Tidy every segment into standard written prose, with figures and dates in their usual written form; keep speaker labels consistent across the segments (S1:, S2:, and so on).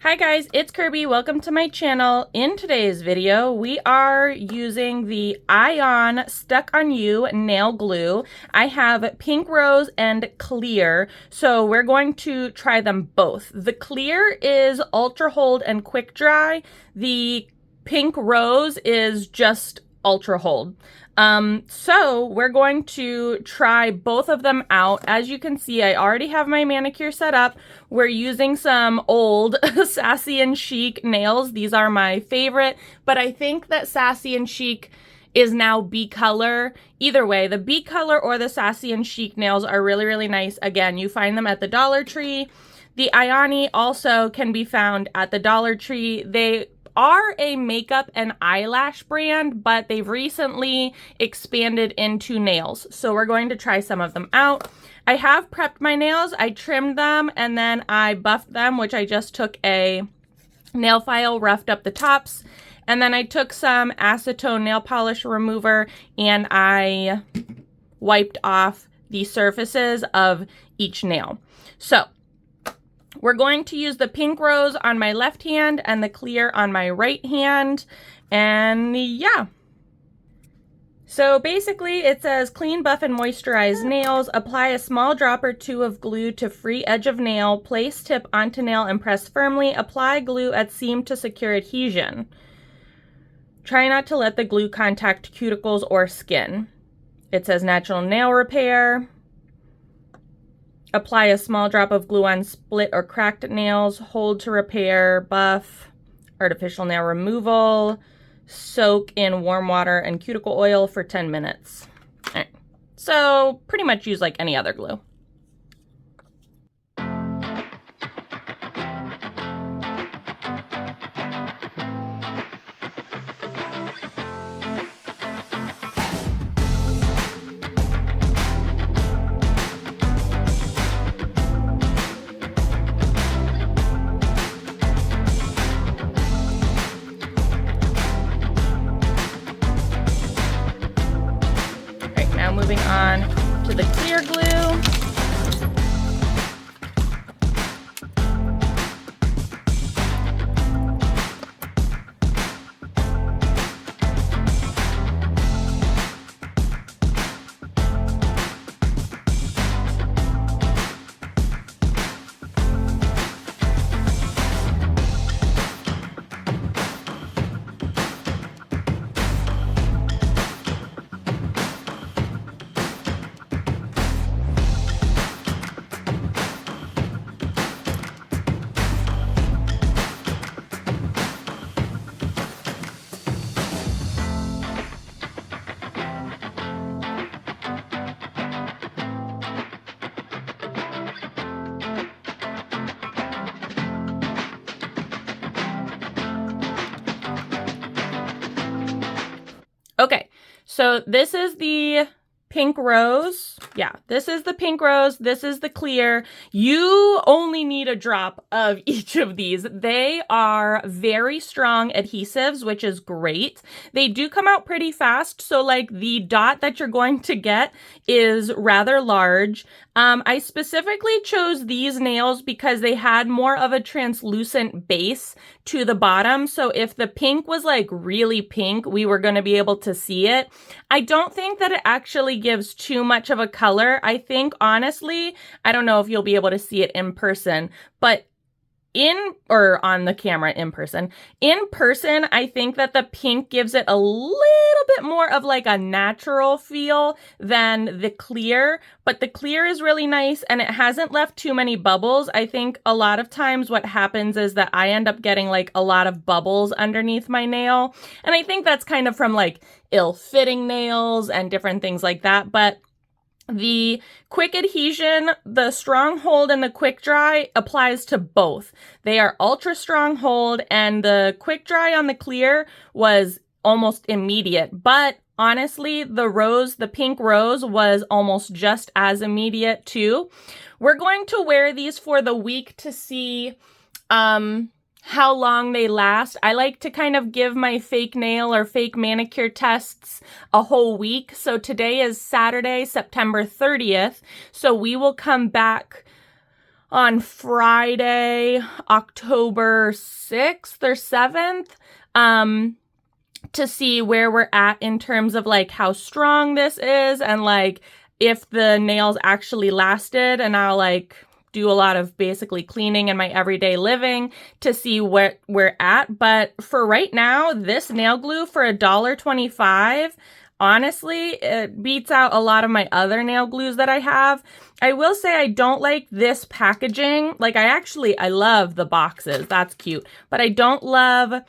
S1: Hi guys, it's Kirby. Welcome to my channel. In today's video, we are using the Ion Stuck on You nail glue. I have pink rose and clear, so we're going to try them both. The clear is ultra hold and quick dry. The pink rose is just ultra hold. So we're going to try both of them out. As you can see, I already have my manicure set up. We're using some old Sassy and Chic nails. These are my favorite, but I think that Sassy and Chic is now B-color. Either way, the B-color or the Sassy and Chic nails are really, really nice. Again, you find them at the Dollar Tree. The Ioni also can be found at the Dollar Tree. They are a makeup and eyelash brand, but they've recently expanded into nails. So we're going to try some of them out. I have prepped my nails. I trimmed them and then I buffed them, which I just took a nail file, roughed up the tops. And then I took some acetone nail polish remover and I wiped off the surfaces of each nail. So we're going to use the pink rose on my left hand and the clear on my right hand. And yeah. So basically it says clean, buff, and moisturize nails. Apply a small drop or two of glue to free edge of nail. Place tip onto nail and press firmly. Apply glue at seam to secure adhesion. Try not to let the glue contact cuticles or skin. It says natural nail repair. Apply a small drop of glue on split or cracked nails. Hold to repair. Buff. Artificial nail removal. Soak in warm water and cuticle oil for 10 minutes. All right. So pretty much use like any other glue. Moving on to the clear glue. Okay, so this is the pink rose. Yeah, this is the pink rose. This is the clear. You only need a drop of each of these. They are very strong adhesives, which is great. They do come out pretty fast. So like the dot that you're going to get is rather large. I specifically chose these nails because they had more of a translucent base to the bottom. So if the pink was like really pink, we were going to be able to see it. I don't think that it actually gives too much of a color. I think honestly, I don't know if you'll be able to see it in person, but on the camera in person, I think that the pink gives it a little bit more of like a natural feel than the clear, but the clear is really nice and it hasn't left too many bubbles. I think a lot of times what happens is that I end up getting like a lot of bubbles underneath my nail. And I think that's kind of from like ill-fitting nails and different things like that. But the quick adhesion, the strong hold, and the quick dry applies to both. They are ultra strong hold, and the quick dry on the clear was almost immediate. But honestly, the pink rose was almost just as immediate too. We're going to wear these for the week to see how long they last. I like to kind of give my fake nail or fake manicure tests a whole week. So today is Saturday, September 30th. So we will come back on Friday, October 6th or 7th, to see where we're at in terms of like how strong this is and like if the nails actually lasted. And I'll like do a lot of basically cleaning in my everyday living to see what we're at. But for right now, this nail glue for $1.25, honestly, it beats out a lot of my other nail glues that I have. I will say I don't like this packaging. Like I love the boxes. That's cute. But I don't love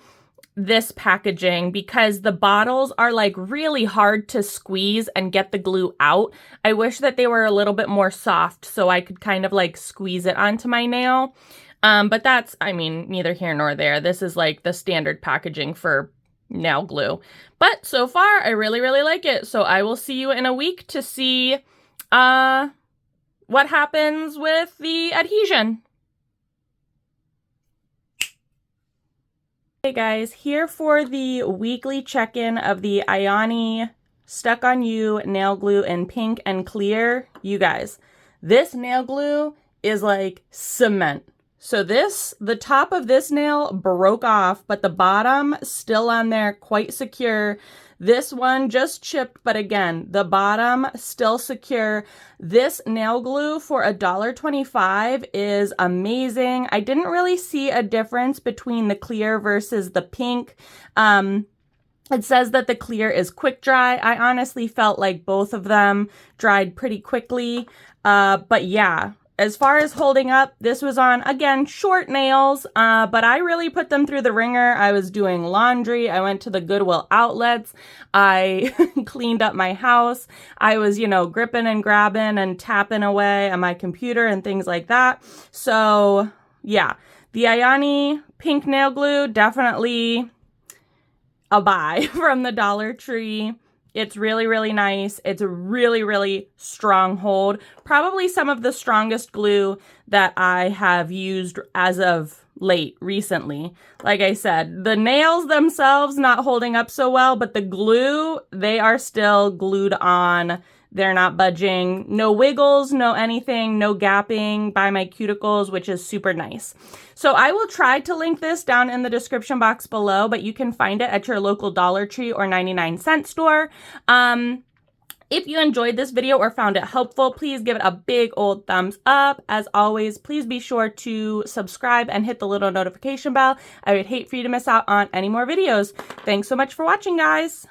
S1: this packaging because the bottles are like really hard to squeeze and get the glue out. I wish that they were a little bit more soft so I could kind of like squeeze it onto my nail. But that's, I mean, neither here nor there. This is like the standard packaging for nail glue. But so far, I really, really like it. So I will see you in a week to see what happens with the adhesion. Hey guys, here for the weekly check-in of the Ioni Stuck on You nail glue in pink and clear. You guys, this nail glue is like cement. So the top of this nail broke off, but the bottom still on there, quite secure. This one just chipped, but again, the bottom still secure. This nail glue for $1.25 is amazing. I didn't really see a difference between the clear versus the pink. It says that the clear is quick dry. I honestly felt like both of them dried pretty quickly. But yeah. As far as holding up, this was on, again, short nails, but I really put them through the ringer. I was doing laundry. I went to the Goodwill outlets. I cleaned up my house. I was, you know, gripping and grabbing and tapping away on my computer and things like that. So, yeah, the Ioni pink nail glue, definitely a buy from the Dollar Tree. It's really, really nice. It's a really, really strong hold. Probably some of the strongest glue that I have used as of late, recently. Like I said, the nails themselves not holding up so well, but the glue, they are still glued on. They're not budging. No wiggles, no anything, no gapping by my cuticles, which is super nice. So I will try to link this down in the description box below, but you can find it at your local Dollar Tree or 99-cent store. If you enjoyed this video or found it helpful, please give it a big old thumbs up. As always, please be sure to subscribe and hit the little notification bell. I would hate for you to miss out on any more videos. Thanks so much for watching, guys.